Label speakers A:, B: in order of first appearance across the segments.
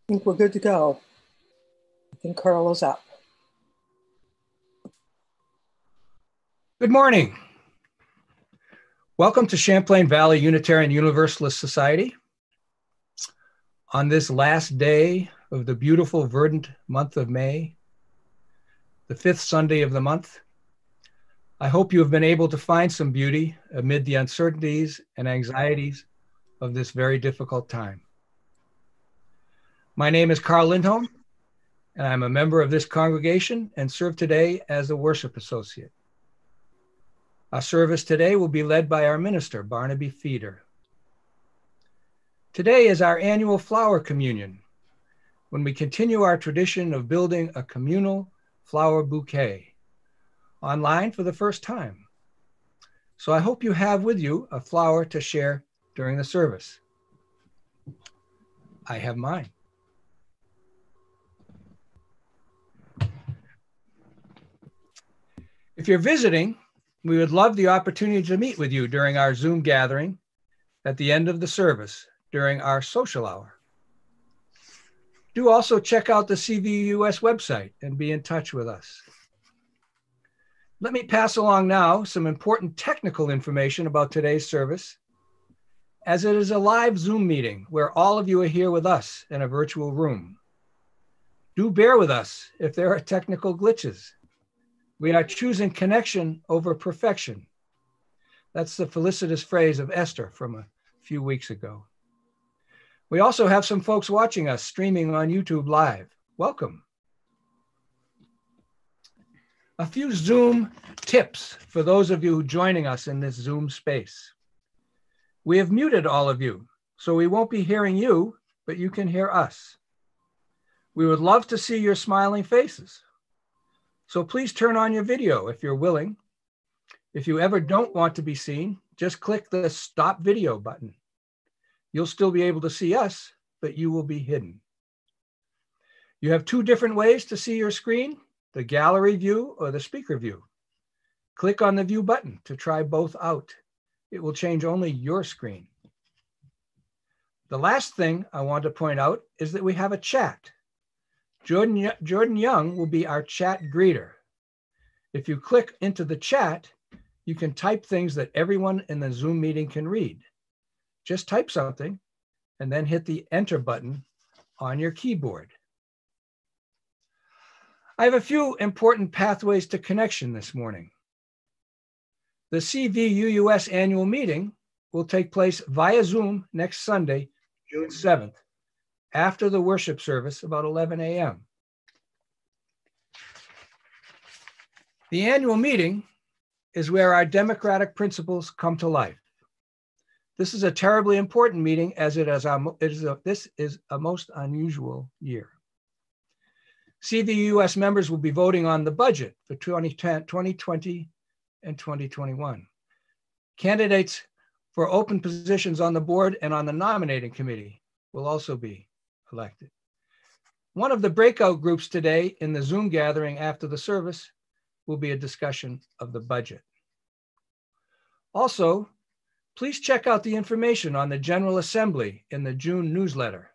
A: Think we're good to go. I think Carl is up.
B: Good morning. Welcome to Champlain Valley Unitarian Universalist Society. On this last day of the beautiful verdant month of May, the fifth Sunday of the month, I hope you have been able to find some beauty amid the uncertainties and anxieties of this very difficult time. My name is Carl Lindholm, and I'm a member of this congregation and serve today as a worship associate. Our service today will be led by our minister, Barnaby Feeder. Today is our annual flower communion, when we continue our tradition of building a communal flower bouquet online for the first time. So I hope you have with you a flower to share during the service. I have mine. If you're visiting, we would love the opportunity to meet with you during our Zoom gathering at the end of the service during our social hour. Do also check out the CVUUS website and be in touch with us. Let me pass along now some important technical information about today's service, as it is a live Zoom meeting where all of you are here with us in a virtual room. Do bear with us if there are technical glitches. We are choosing connection over perfection. That's the felicitous phrase of Esther from a few weeks ago. We also have some folks watching us streaming on YouTube Live. Welcome. A few Zoom tips for those of you joining us in this Zoom space. We have muted all of you, so we won't be hearing you, but you can hear us. We would love to see your smiling faces. So please turn on your video if you're willing. If you ever don't want to be seen, just click the stop video button. You'll still be able to see us, but you will be hidden. You have two different ways to see your screen, the gallery view or the speaker view. Click on the view button to try both out. It will change only your screen. The last thing I want to point out is that we have a chat. Jordan Young will be our chat greeter. If you click into the chat, you can type things that everyone in the Zoom meeting can read. Just type something and then hit the enter button on your keyboard. I have a few important pathways to connection this morning. The CVUUS annual meeting will take place via Zoom next Sunday, June 7th. After the worship service, about 11 a.m. The annual meeting is where our democratic principles come to life. This is a terribly important meeting as this is a most unusual year. CVUUS members will be voting on the budget for 2020 and 2021. Candidates for open positions on the board and on the nominating committee will also be elected. One of the breakout groups today in the Zoom gathering after the service will be a discussion of the budget. Also, please check out the information on the General Assembly in the June newsletter.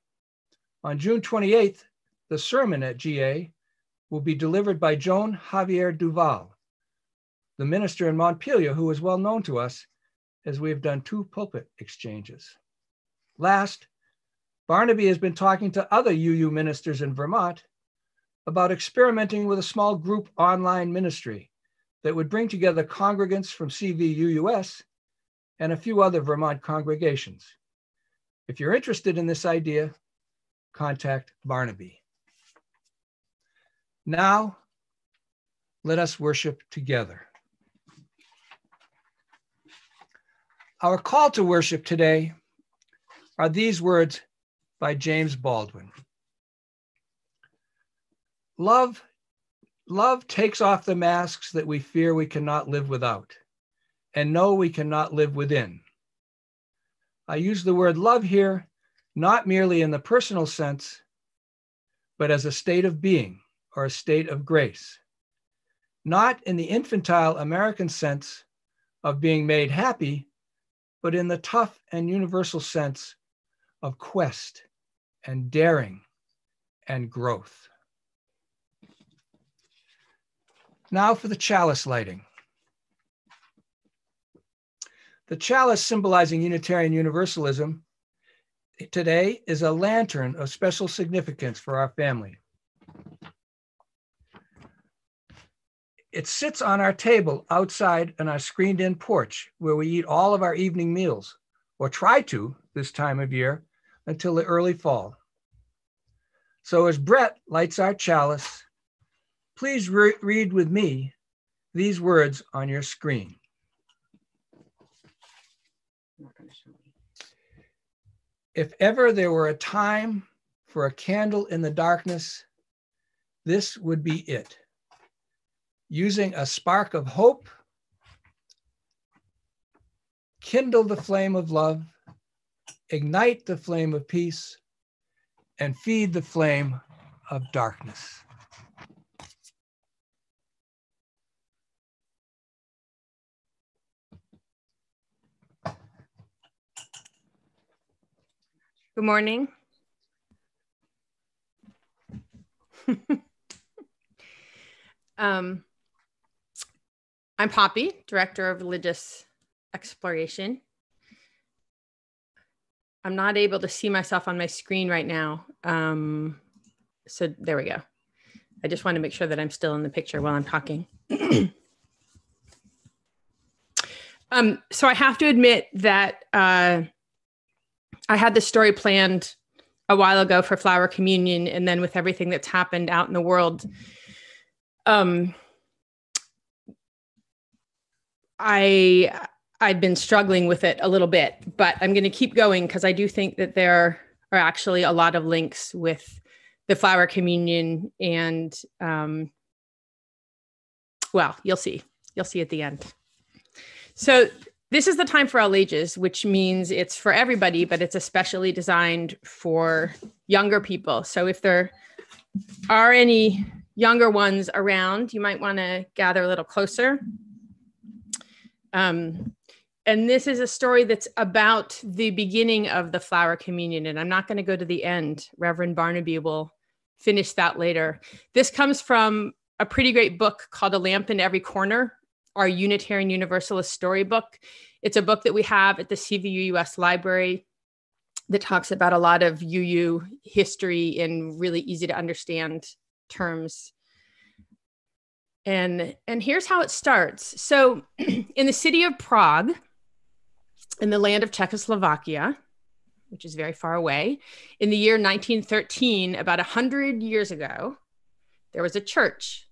B: On June 28th, the sermon at GA will be delivered by Joan Javier Duval, the minister in Montpelier who is well known to us as we have done 2 pulpit exchanges. Last, Barnaby has been talking to other UU ministers in Vermont about experimenting with a small group online ministry that would bring together congregants from CVUUS and a few other Vermont congregations. If you're interested in this idea, contact Barnaby. Now, let us worship together. Our call to worship today are these words by James Baldwin. Love takes off the masks that we fear we cannot live without and know we cannot live within. I use the word love here, not merely in the personal sense, but as a state of being or a state of grace. Not in the infantile American sense of being made happy, but in the tough and universal sense of quest and daring and growth. Now for the chalice lighting. The chalice, symbolizing Unitarian Universalism, today is a lantern of special significance for our family. It sits on our table outside on our screened-in porch where we eat all of our evening meals, or try to this time of year until the early fall. So as Brett lights our chalice, please read with me these words on your screen. If ever there were a time for a candle in the darkness, this would be it. Using a spark of hope, kindle the flame of love, ignite the flame of peace, and feed the flame of darkness.
C: Good morning. I'm Poppy, Director of Religious Exploration. I'm not able to see myself on my screen right now. So there we go. I just want to make sure that I'm still in the picture while I'm talking. So I have to admit that I had this story planned a while ago for Flower Communion, and then with everything that's happened out in the world, I've been struggling with it a little bit, but I'm going to keep going because I do think that there are actually a lot of links with the Flower Communion, and well, you'll see at the end. So this is the time for all ages, which means it's for everybody, but it's especially designed for younger people. So if there are any younger ones around, you might want to gather a little closer. And this is a story that's about the beginning of the Flower Communion, and I'm not going to go to the end. Reverend Barnaby will finish that later. This comes from a pretty great book called A Lamp in Every Corner, our Unitarian Universalist Storybook. It's a book that we have at the CVUUS library that talks about a lot of UU history in really easy to understand terms. And here's how it starts. So in the city of Prague, in the land of Czechoslovakia, which is very far away, in the year 1913, about 100 years ago, there was a church.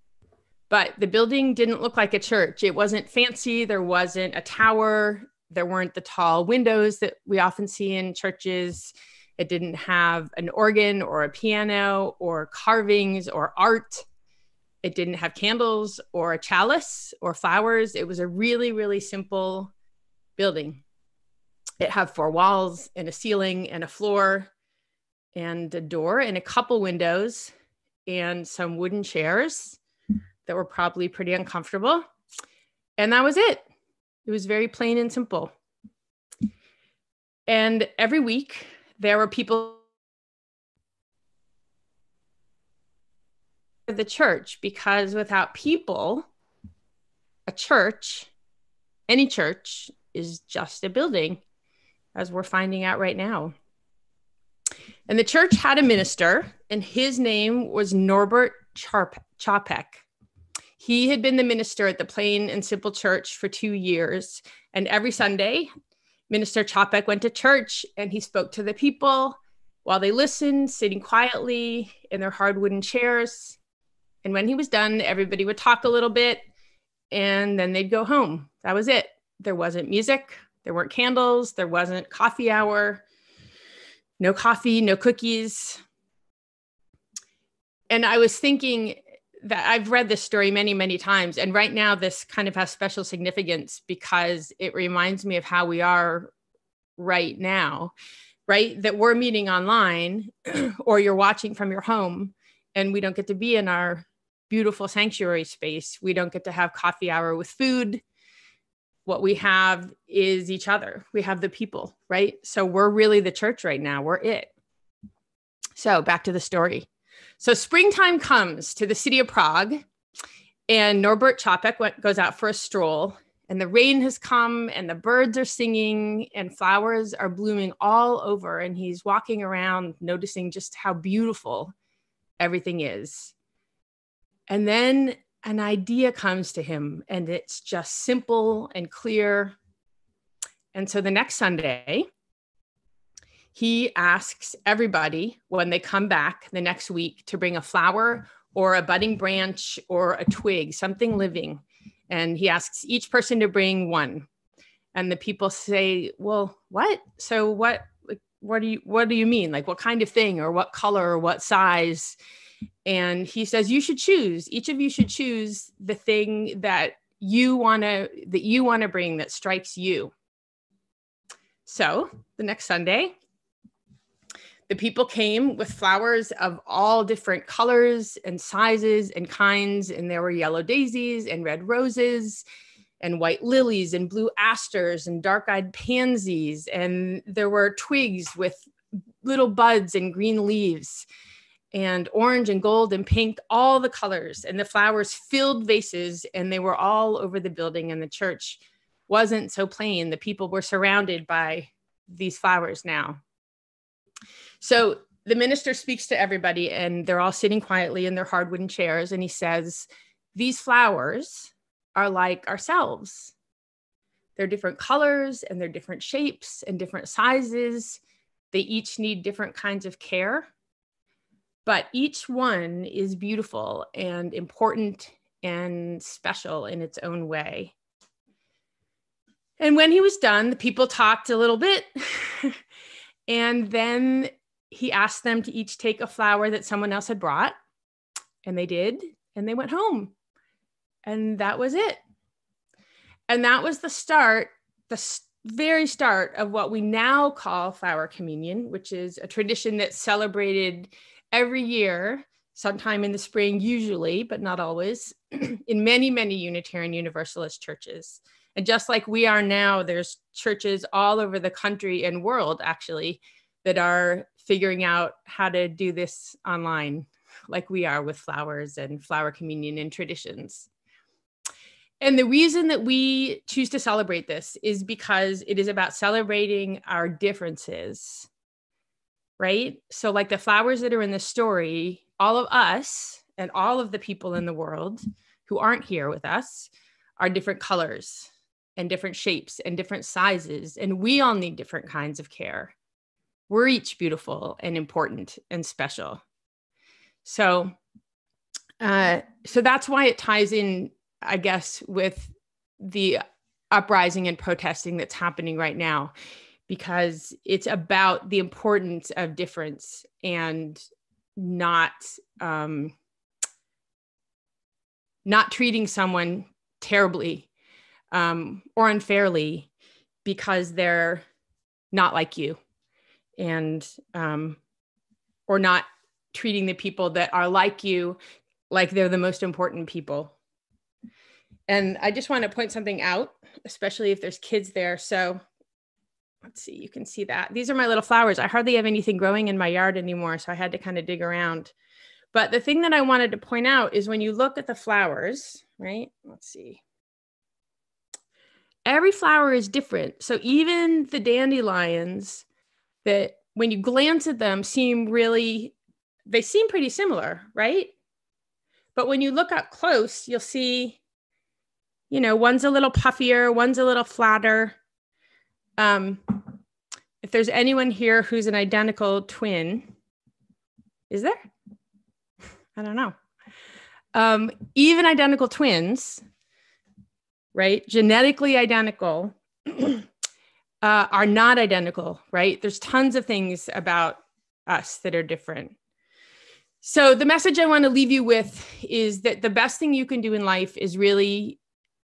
C: But the building didn't look like a church. It wasn't fancy. There wasn't a tower. There weren't the tall windows that we often see in churches. It didn't have an organ or a piano or carvings or art. It didn't have candles or a chalice or flowers. It was a really, really simple building. It had 4 walls and a ceiling and a floor and a door and a couple windows and some wooden chairs that were probably pretty uncomfortable. And that was it. It was very plain and simple. And every week there were people at the church, because without people, a church, any church, is just a building, as we're finding out right now. And the church had a minister, and his name was Norbert Čapek. He had been the minister at the Plain and Simple Church for 2 years. And every Sunday, Minister Čapek went to church and he spoke to the people while they listened, sitting quietly in their hard wooden chairs. And when he was done, everybody would talk a little bit and then they'd go home. That was it. There wasn't music. There weren't candles. There wasn't coffee hour. No coffee, no cookies. And I was thinking that I've read this story many, many times. And right now this kind of has special significance because it reminds me of how we are right now, right? That we're meeting online or you're watching from your home and we don't get to be in our beautiful sanctuary space. We don't get to have coffee hour with food. What we have is each other. We have the people, right? So we're really the church right now. We're it. So back to the story. So springtime comes to the city of Prague, and Norbert Čapek goes out for a stroll, and the rain has come and the birds are singing and flowers are blooming all over. And he's walking around noticing just how beautiful everything is. And then an idea comes to him, and it's just simple and clear. And so the next Sunday, he asks everybody when they come back the next week to bring a flower or a budding branch or a twig, something living. And he asks each person to bring one. And the people say, well, what? So what do you mean? Like, what kind of thing, or what color, or what size? And he says, you should choose. Each of you should choose the thing that you want to bring that strikes you. So the next Sunday, the people came with flowers of all different colors and sizes and kinds. And there were yellow daisies and red roses and white lilies and blue asters and dark-eyed pansies. And there were twigs with little buds and green leaves, and orange and gold and pink, all the colors. And the flowers filled vases, and they were all over the building. And the church wasn't so plain. The people were surrounded by these flowers now. So the minister speaks to everybody, and they're all sitting quietly in their hard wooden chairs. And he says, these flowers are like ourselves. They're different colors, and they're different shapes and different sizes. They each need different kinds of care, but each one is beautiful and important and special in its own way. And when he was done, the people talked a little bit, and then he asked them to each take a flower that someone else had brought, and they did, and they went home. And that was it. And that was the start, the very start of what we now call flower communion, which is a tradition that's celebrated every year, sometime in the spring, usually, but not always, in many, many Unitarian Universalist churches. And just like we are now, there's churches all over the country and world, actually, that are figuring out how to do this online, like we are with flowers and flower communion and traditions. And the reason that we choose to celebrate this is because it is about celebrating our differences, right? So like the flowers that are in the story, all of us and all of the people in the world who aren't here with us are different colors and different shapes and different sizes, and we all need different kinds of care. We're each beautiful and important and special. So that's why it ties in, I guess, with the uprising and protesting that's happening right now, because it's about the importance of difference and not treating someone terribly or unfairly because they're not like you, and or not treating the people that are like you like they're the most important people. And I just want to point something out, especially if there's kids there. So let's see, you can see that. These are my little flowers. I hardly have anything growing in my yard anymore, so I had to kind of dig around. But the thing that I wanted to point out is when you look at the flowers, right? Let's see. Every flower is different. So even the dandelions, that when you glance at them they seem pretty similar, right? But when you look up close, you'll see, one's a little puffier, one's a little flatter. If there's anyone here who's an identical twin, is there? I don't know. Even identical twins, right? Genetically identical are not identical, right? There's tons of things about us that are different. So the message I want to leave you with is that the best thing you can do in life is really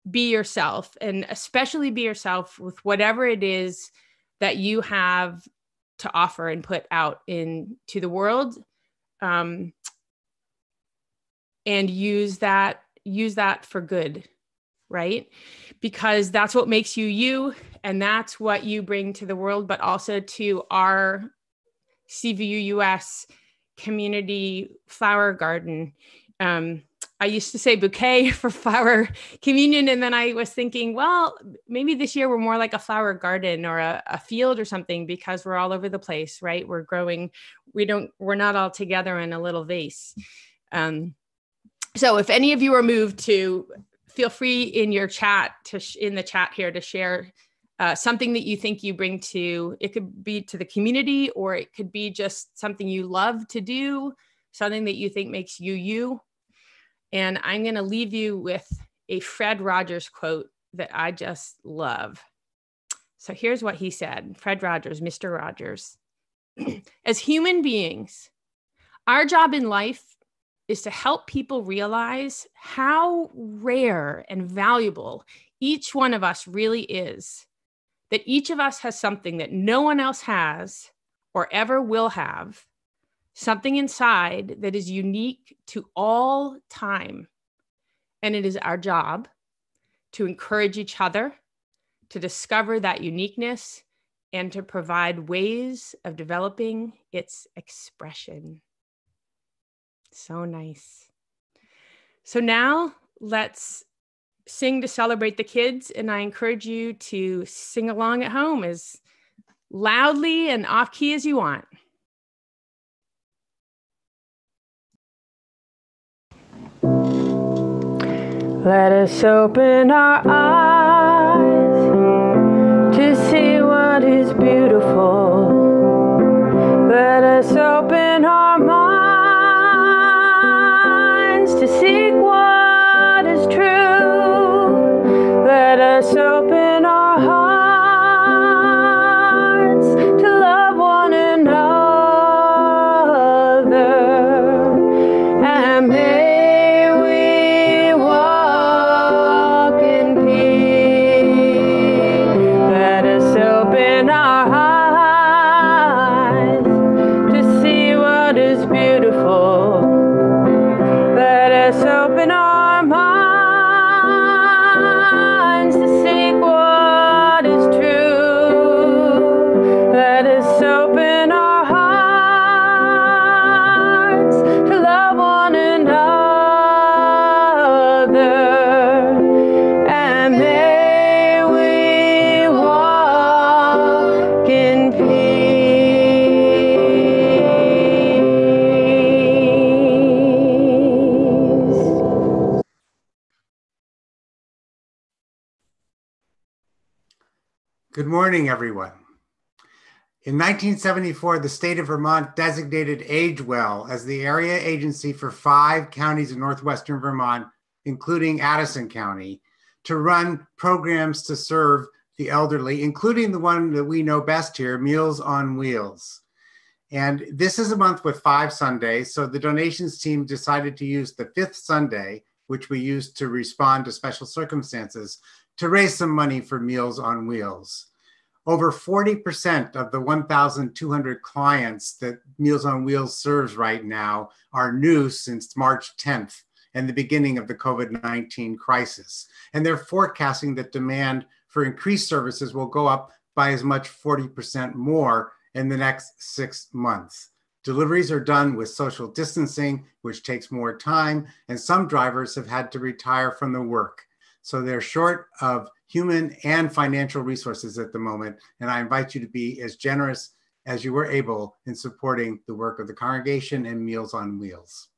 C: be yourself, and especially be yourself with whatever it is that you have to offer and put out into the world, and use that for good, right? Because that's what makes you you, and that's what you bring to the world, but also to our CVUUS community flower garden. I used to say bouquet for flower communion. And then I was thinking, well, maybe this year we're more like a flower garden or a field or something, because we're all over the place, right? We're growing. We're not all together in a little vase. So if any of you are moved to, feel free in your chat in the chat here to share something that you think you bring to, it could be to the community, or it could be just something you love to do, something that you think makes you, you. And I'm going to leave you with a Fred Rogers quote that I just love. So here's what he said. Fred Rogers, Mr. Rogers. As human beings, our job in life is to help people realize how rare and valuable each one of us really is. That each of us has something that no one else has or ever will have. Something inside that is unique to all time. And it is our job to encourage each other to discover that uniqueness and to provide ways of developing its expression. So nice. So now let's sing to celebrate the kids. And I encourage you to sing along at home as loudly and off key as you want. Let us open our eyes to see what is beautiful. Let us open our minds to seek what is true. Let us open our hearts to love one another. And may
D: Good morning, everyone. In 1974, the state of Vermont designated AgeWell as the area agency for 5 counties in northwestern Vermont, including Addison County, to run programs to serve the elderly, including the one that we know best here, Meals on Wheels. And this is a month with 5 Sundays, so the donations team decided to use the 5th Sunday, which we used to respond to special circumstances, to raise some money for Meals on Wheels. Over 40% of the 1,200 clients that Meals on Wheels serves right now are new since March 10th and the beginning of the COVID-19 crisis. And they're forecasting that demand for increased services will go up by as much 40% more in the next 6 months. Deliveries are done with social distancing, which takes more time, and some drivers have had to retire from the work. So they're short of human and financial resources at the moment. And I invite you to be as generous as you were able in supporting the work of the congregation and Meals on Wheels.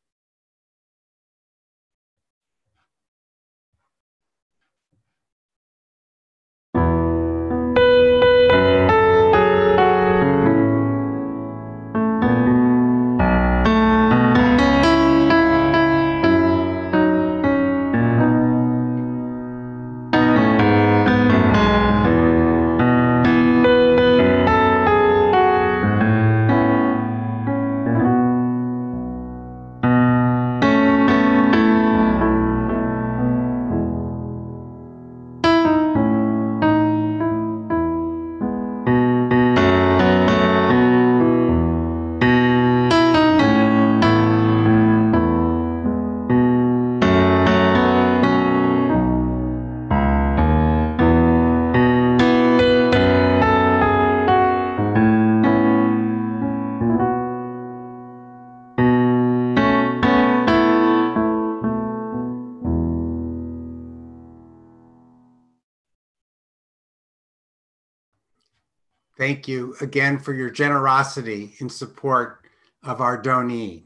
D: Thank you again for your generosity in support of our donee.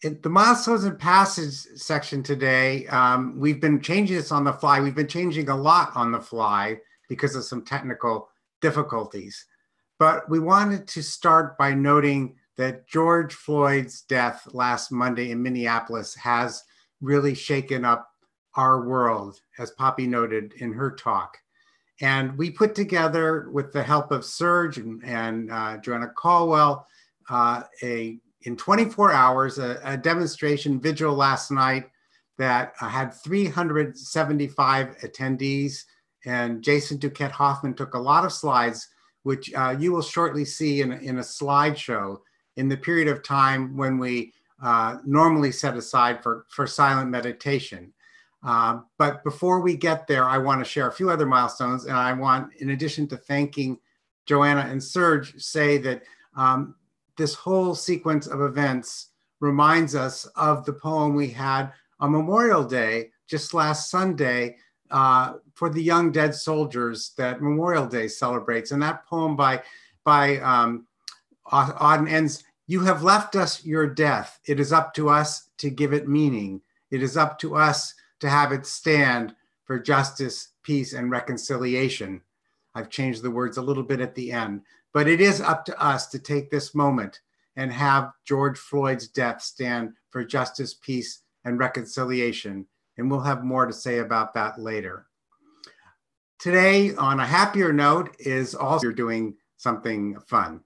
D: In the milestones and passage section today, we've been changing this on the fly. We've been changing a lot on the fly because of some technical difficulties. But we wanted to start by noting that George Floyd's death last Monday in Minneapolis has really shaken up our world, as Poppy noted in her talk. And we put together, with the help of Serge and Joanna Caldwell, in 24 hours, a demonstration vigil last night that had 375 attendees. And Jason Duquette Hoffman took a lot of slides, which you will shortly see in a slideshow in the period of time when we normally set aside for silent meditation. But before we get there, I want to share a few other milestones. And I want, in addition to thanking Joanna and Serge, say that this whole sequence of events reminds us of the poem we had on Memorial Day, just last Sunday, for the young dead soldiers that Memorial Day celebrates. And that poem by Auden ends, "You have left us your death. It is up to us to give it meaning. It is up to us to have it stand for justice, peace, and reconciliation." I've changed the words a little bit at the end, but it is up to us to take this moment and have George Floyd's death stand for justice, peace, and reconciliation. And we'll have more to say about that later. Today, on a happier note, is also you're doing something fun.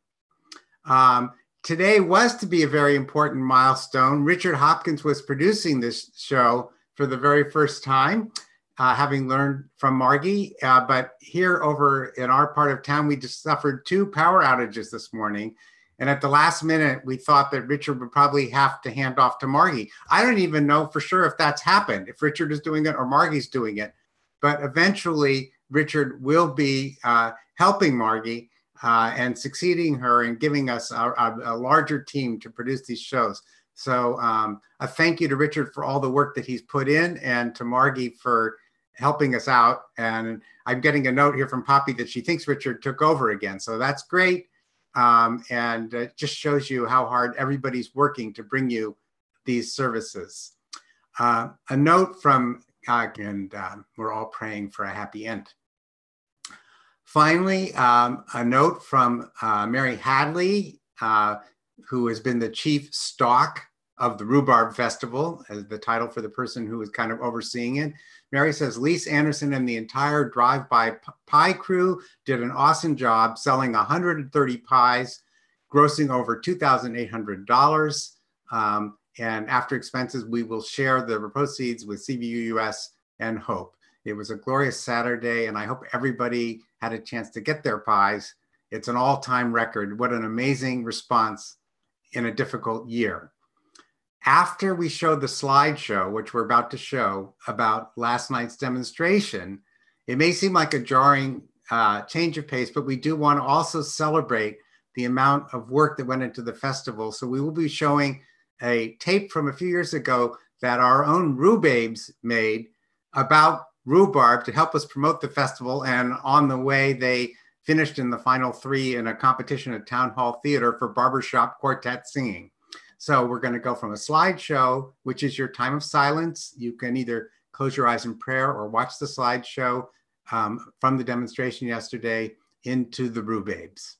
D: Today was to be a very important milestone. Richard Hopkins was producing this show for the very first time, having learned from Margie. But here over in our part of town, we just suffered 2 power outages this morning. And at the last minute, we thought that Richard would probably have to hand off to Margie. I don't even know for sure if that's happened, if Richard is doing it or Margie's doing it. But eventually, Richard will be helping Margie and succeeding her and giving us a larger team to produce these shows. So a thank you to Richard for all the work that he's put in, and to Margie for helping us out. And I'm getting a note here from Poppy that she thinks Richard took over again. So that's great. And it just shows you how hard everybody's working to bring you these services. A note from, and we're all praying for a happy end. Finally, a note from Mary Hadley, who has been the chief stock of the Rhubarb Festival, as the title for the person who is kind of overseeing it. Mary says, Lise Anderson and the entire Drive-By Pie crew did an awesome job selling 130 pies, grossing over $2,800. And after expenses, we will share the proceeds with CVUUS and HOPE. It was a glorious Saturday, and I hope everybody had a chance to get their pies. It's an all-time record. What an amazing response in a difficult year. After we showed the slideshow, which we're about to show, about last night's demonstration, it may seem like a jarring change of pace, but we do want to also celebrate the amount of work that went into the festival. So we will be showing a tape from a few years ago that our own rhubabes made about rhubarb to help us promote the festival. And on the way, they finished in the final 3 in a competition at Town Hall Theater for barbershop quartet singing. So we're going to go from a slideshow, which is your time of silence. You can either close your eyes in prayer or watch the slideshow from the demonstration yesterday into the rhubabes.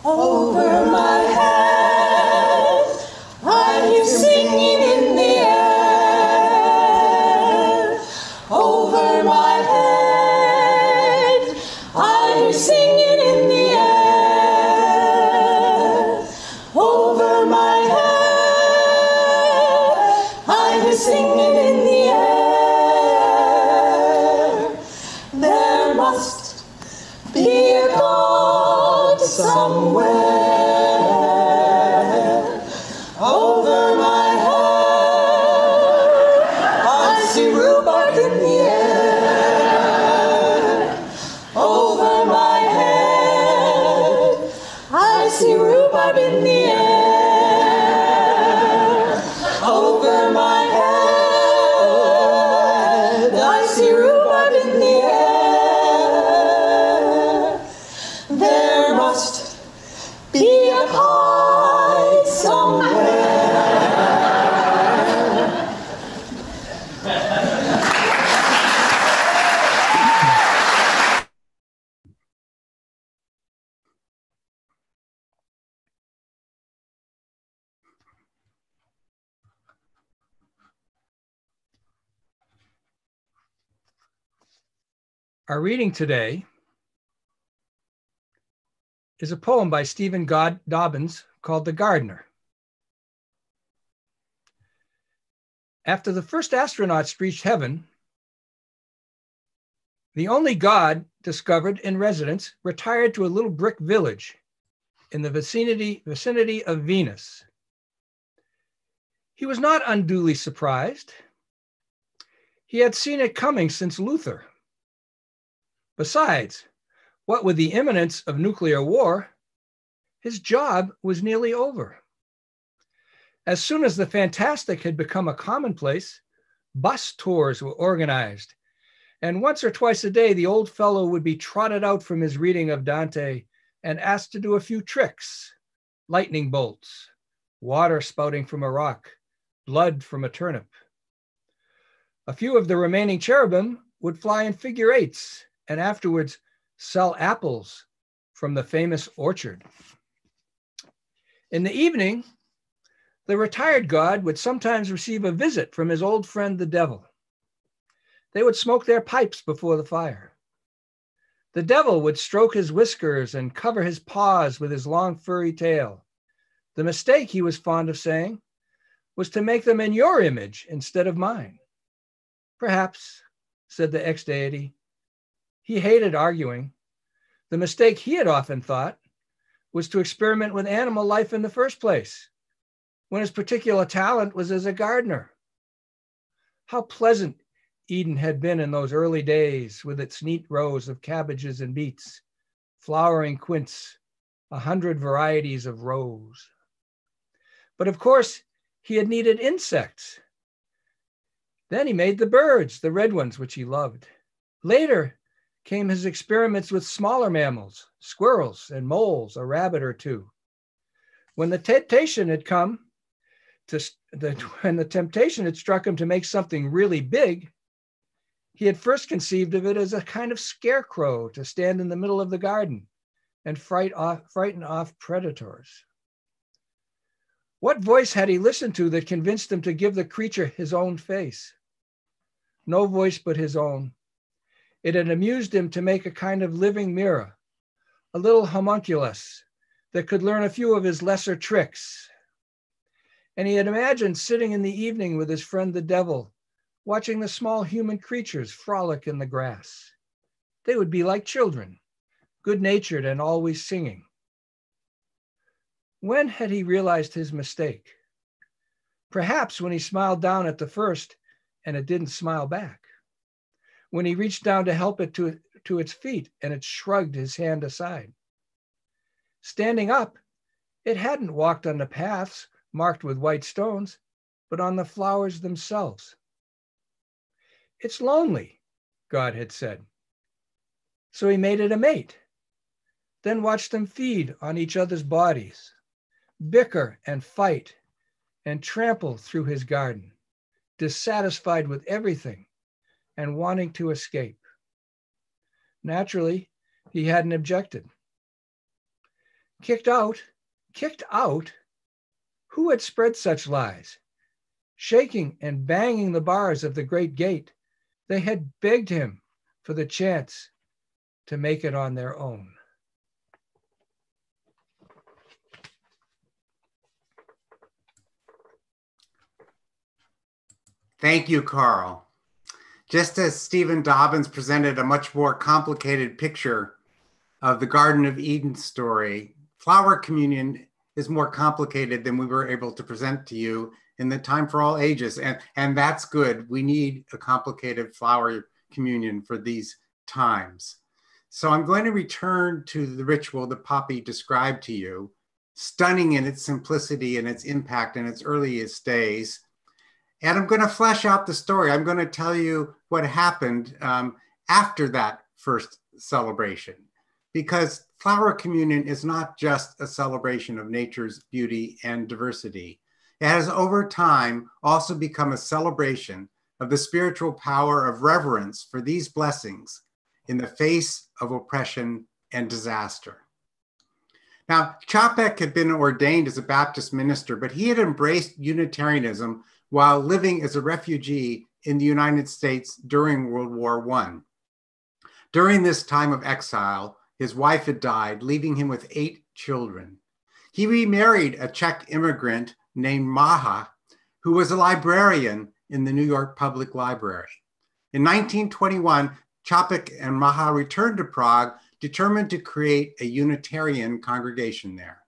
E: Over my head, I hear singing in the air. Over my head, I hear singing in the air. Over my head, I hear singing in the air. There must be a God somewhere. Over my head, I see rhubarb in the air. Over my head, I see rhubarb in the air. Over my head, I see rhubarb in the air. There must be a pie somewhere.
B: Our reading today is a poem by Stephen Dobbins called The Gardener. After the first astronauts reached heaven, the only God discovered in residence retired to a little brick village in the vicinity of Venus. He was not unduly surprised. He had seen it coming since Luther. Besides, what with the imminence of nuclear war, his job was nearly over. As soon as the fantastic had become a commonplace, bus tours were organized, and once or twice a day, the old fellow would be trotted out from his reading of Dante and asked to do a few tricks: lightning bolts, water spouting from a rock, blood from a turnip. A few of the remaining cherubim would fly in figure eights and afterwards sell apples from the famous orchard. In the evening, the retired god would sometimes receive a visit from his old friend, the devil. They would smoke their pipes before the fire. The devil would stroke his whiskers and cover his paws with his long furry tail. The mistake, he was fond of saying, was to make them in your image instead of mine. Perhaps, said the ex-deity. He hated arguing. The mistake he had often thought was to experiment with animal life in the first place, when his particular talent was as a gardener. How pleasant Eden had been in those early days with its neat rows of cabbages and beets, flowering quince, 100 varieties of rose. But of course, he had needed insects. Then he made the birds, the red ones, which he loved. Later came his experiments with smaller mammals, squirrels and moles, a rabbit or two. When the temptation had struck him to make something really big, he had first conceived of it as a kind of scarecrow to stand in the middle of the garden and frighten off predators. What voice had he listened to that convinced him to give the creature his own face? No voice but his own. It had amused him to make a kind of living mirror, a little homunculus that could learn a few of his lesser tricks. And he had imagined sitting in the evening with his friend the devil, watching the small human creatures frolic in the grass. They would be like children, good-natured and always singing. When had he realized his mistake? Perhaps when he smiled down at the first and it didn't smile back. When he reached down to help it to its feet and it shrugged his hand aside. Standing up, it hadn't walked on the paths marked with white stones, but on the flowers themselves. It's lonely, God had said. So he made it a mate, then watched them feed on each other's bodies, bicker and fight, and trample through his garden, dissatisfied with everything and wanting to escape. Naturally, he hadn't objected. Kicked out? Kicked out? Who had spread such lies? Shaking and banging the bars of the great gate, they had begged him for the chance to make it on their own.
D: Thank you, Carl. Just as Stephen Dobbins presented a much more complicated picture of the Garden of Eden story, flower communion is more complicated than we were able to present to you in the Time for All Ages. And that's good. We need a complicated flower communion for these times. So I'm going to return to the ritual that Poppy described to you, stunning in its simplicity and its impact in its earliest days. And I'm going to flesh out the story. I'm going to tell you what happened after that first celebration, because flower communion is not just a celebration of nature's beauty and diversity. It has over time also become a celebration of the spiritual power of reverence for these blessings in the face of oppression and disaster. Now, Chapek had been ordained as a Baptist minister, but he had embraced Unitarianism while living as a refugee in the United States during World War I. During this time of exile, his wife had died, leaving him with 8 children. He remarried a Czech immigrant named Maha, who was a librarian in the New York Public Library. In 1921, Chapek and Maha returned to Prague, determined to create a Unitarian congregation there.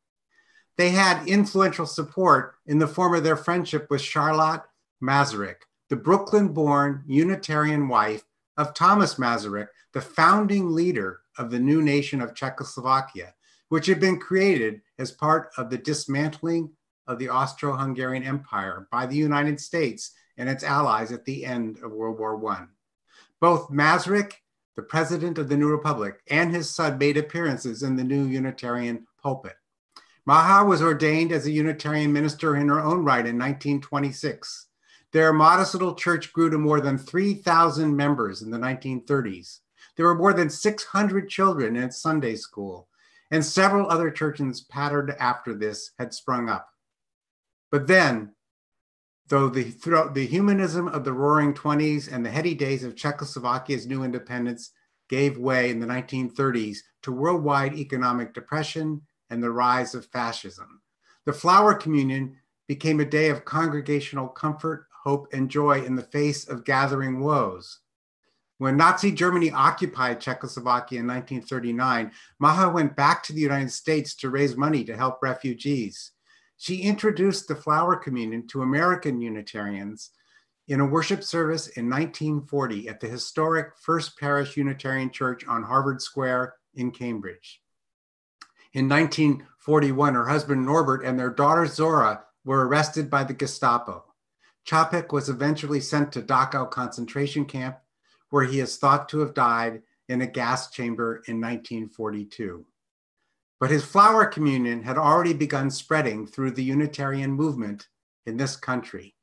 D: They had influential support in the form of their friendship with Charlotte Masaryk, the Brooklyn-born Unitarian wife of Thomas Masaryk, the founding leader of the new nation of Czechoslovakia, which had been created as part of the dismantling of the Austro-Hungarian Empire by the United States and its allies at the end of World War I. Both Masaryk, the president of the new republic, and his son made appearances in the new Unitarian pulpit. Maha was ordained as a Unitarian minister in her own right in 1926. Their modest little church grew to more than 3,000 members in the 1930s. There were more than 600 children in its Sunday school, and several other churches patterned after this had sprung up. But then, though the humanism of the Roaring '20s and the heady days of Czechoslovakia's new independence gave way in the 1930s to worldwide economic depression and the rise of fascism, the flower communion became a day of congregational comfort, hope, and joy in the face of gathering woes. When Nazi Germany occupied Czechoslovakia in 1939, Maha went back to the United States to raise money to help refugees. She introduced the flower communion to American Unitarians in a worship service in 1940 at the historic First Parish Unitarian Church on Harvard Square in Cambridge. In 1941, her husband Norbert and their daughter Zora were arrested by the Gestapo. Chapek was eventually sent to Dachau concentration camp, where he is thought to have died in a gas chamber in 1942. But his flower communion had already begun spreading through the Unitarian movement in this country.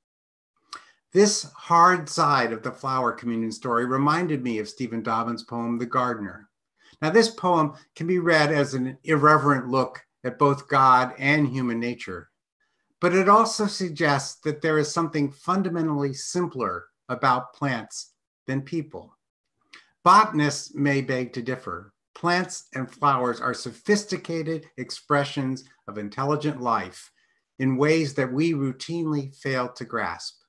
D: This hard side of the flower communion story reminded me of Stephen Dobbins' poem, The Gardener. Now, this poem can be read as an irreverent look at both God and human nature, but it also suggests that there is something fundamentally simpler about plants than people. Botanists may beg to differ. Plants and flowers are sophisticated expressions of intelligent life in ways that we routinely fail to grasp.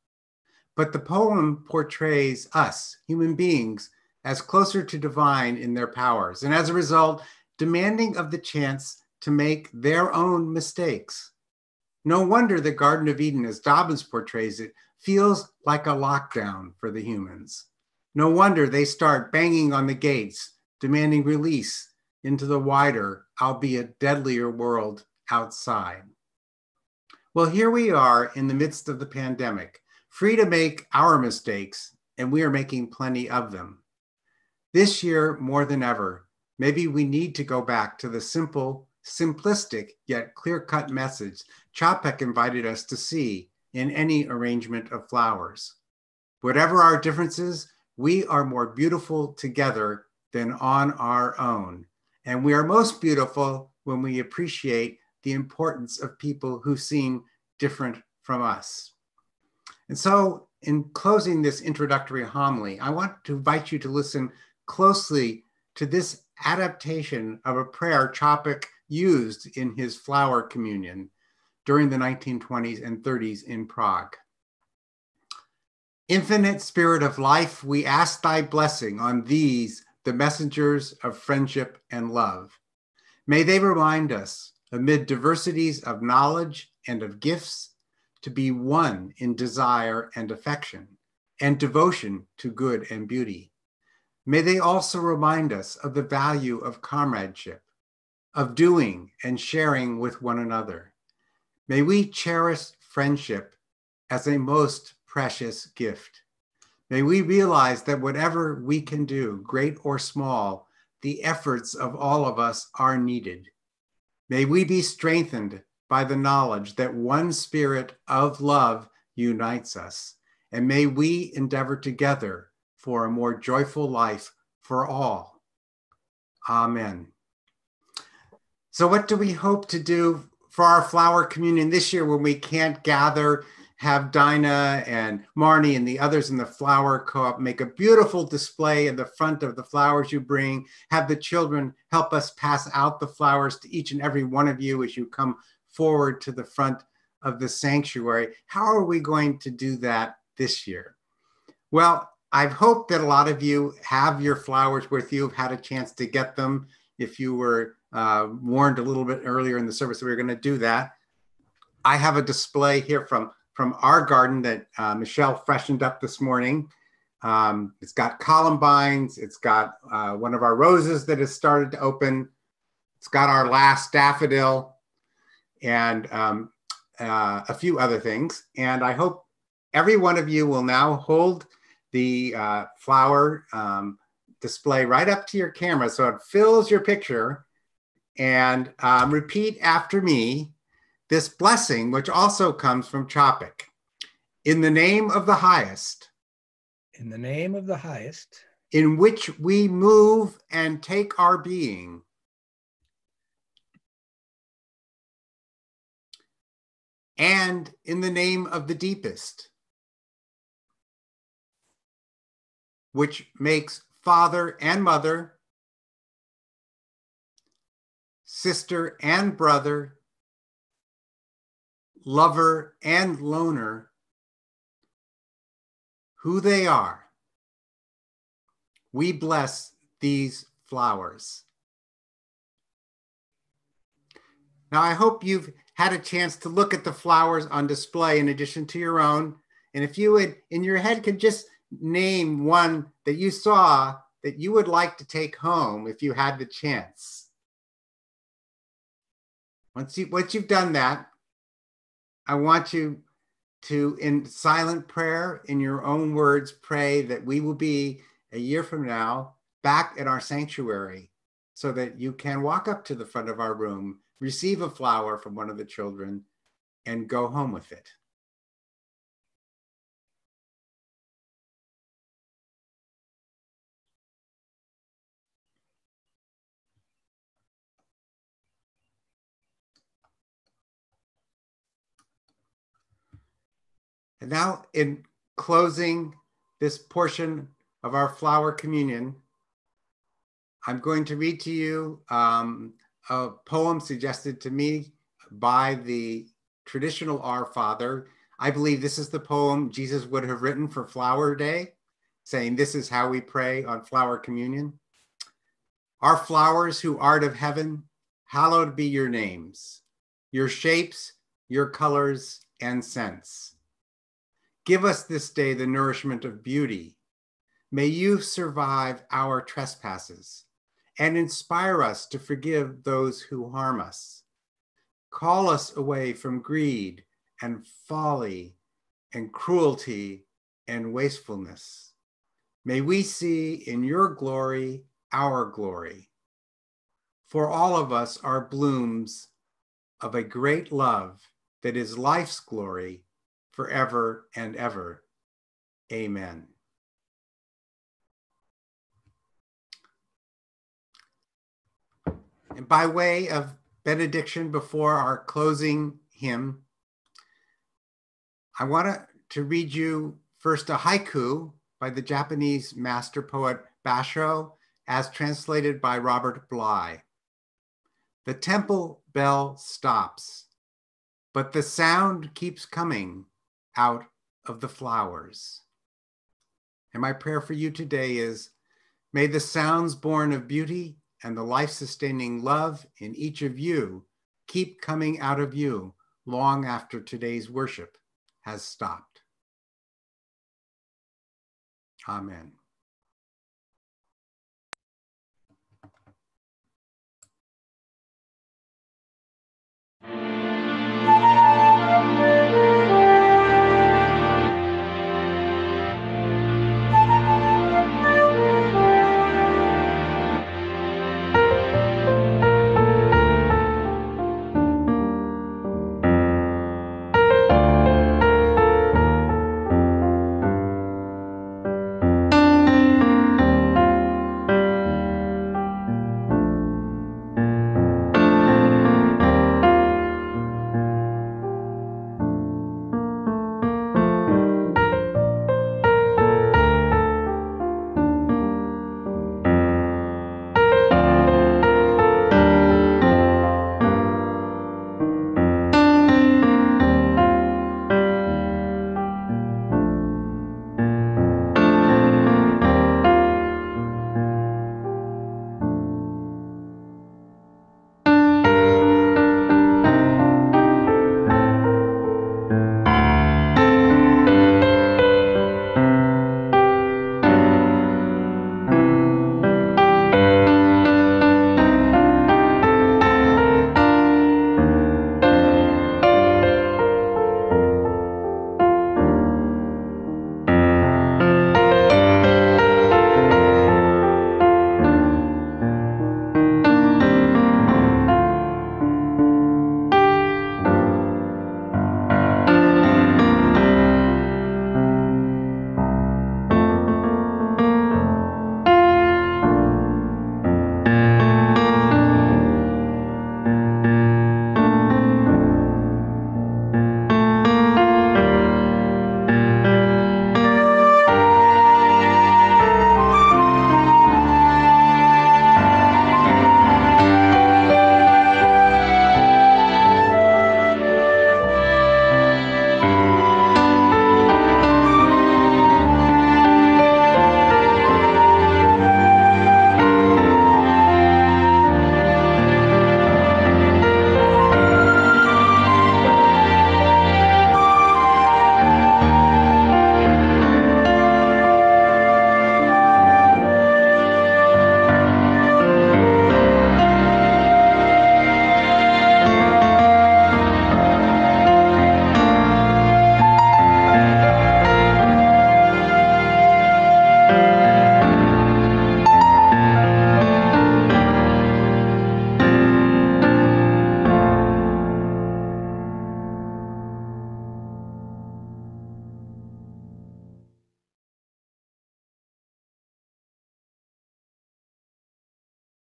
D: But the poem portrays us, human beings, as closer to divine in their powers, and as a result, demanding of the chance to make their own mistakes. No wonder the Garden of Eden, as Dobbins portrays it, feels like a lockdown for the humans. No wonder they start banging on the gates, demanding release into the wider, albeit deadlier world outside. Well, here we are in the midst of the pandemic, free to make our mistakes, and we are making plenty of them. This year, more than ever, maybe we need to go back to the simple, simplistic, yet clear-cut message Chapek invited us to see in any arrangement of flowers. Whatever our differences, we are more beautiful together than on our own. And we are most beautiful when we appreciate the importance of people who seem different from us. And so, in closing this introductory homily, I want to invite you to listen closely to this adaptation of a prayer Chapek used in his flower communion during the 1920s and 30s in Prague. Infinite Spirit of life, we ask thy blessing on these, the messengers of friendship and love. May they remind us, amid diversities of knowledge and of gifts, to be one in desire and affection, and devotion to good and beauty. May they also remind us of the value of comradeship, of doing and sharing with one another. May we cherish friendship as a most precious gift. May we realize that whatever we can do, great or small, the efforts of all of us are needed. May we be strengthened by the knowledge that one spirit of love unites us, and may we endeavor together for a more joyful life for all. Amen. So what do we hope to do for our flower communion this year when we can't gather? Have Dinah and Marnie and the others in the flower co-op make a beautiful display in the front of the flowers you bring. Have the children help us pass out the flowers to each and every one of you as you come forward to the front of the sanctuary. How are we going to do that this year? Well, I hope that a lot of you have your flowers with you, have had a chance to get them. If you were warned a little bit earlier in the service that we were going to do that. I have a display here from our garden that Michelle freshened up this morning. It's got columbines. It's got one of our roses that has started to open. It's got our last daffodil and a few other things. And I hope every one of you will now hold the flower display right up to your camera so it fills your picture, and repeat after me this blessing, which also comes from Chapek. In the name of the highest.
B: In the name of the highest.
D: In which we move and take our being. And in the name of the deepest. Which makes father and mother, sister and brother, lover and loner, who they are. We bless these flowers. Now, I hope you've had a chance to look at the flowers on display in addition to your own. And if you would, in your head, could just name one that you saw that you would like to take home if you had the chance. Once you've done that, I want you to, in silent prayer, in your own words, pray that we will be, a year from now, back at our sanctuary so that you can walk up to the front of our room, receive a flower from one of the children, and go home with it. And now, in closing this portion of our flower communion, I'm going to read to you a poem suggested to me by the traditional Our Father. I believe this is the poem Jesus would have written for Flower Day, saying this is how we pray on flower communion. Our flowers who art of heaven, hallowed be your names, your shapes, your colors, and scents. Give us this day the nourishment of beauty. May you survive our trespasses and inspire us to forgive those who harm us. Call us away from greed and folly and cruelty and wastefulness. May we see in your glory our glory. For all of us are blooms of a great love that is life's glory forever and ever. Amen. And by way of benediction before our closing hymn, I want to read you first a haiku by the Japanese master poet Basho, as translated by Robert Bly. The temple bell stops, but the sound keeps coming out of the flowers. And my prayer for you today is, may the sounds born of beauty and the life-sustaining love in each of you keep coming out of you long after today's worship has stopped. Amen.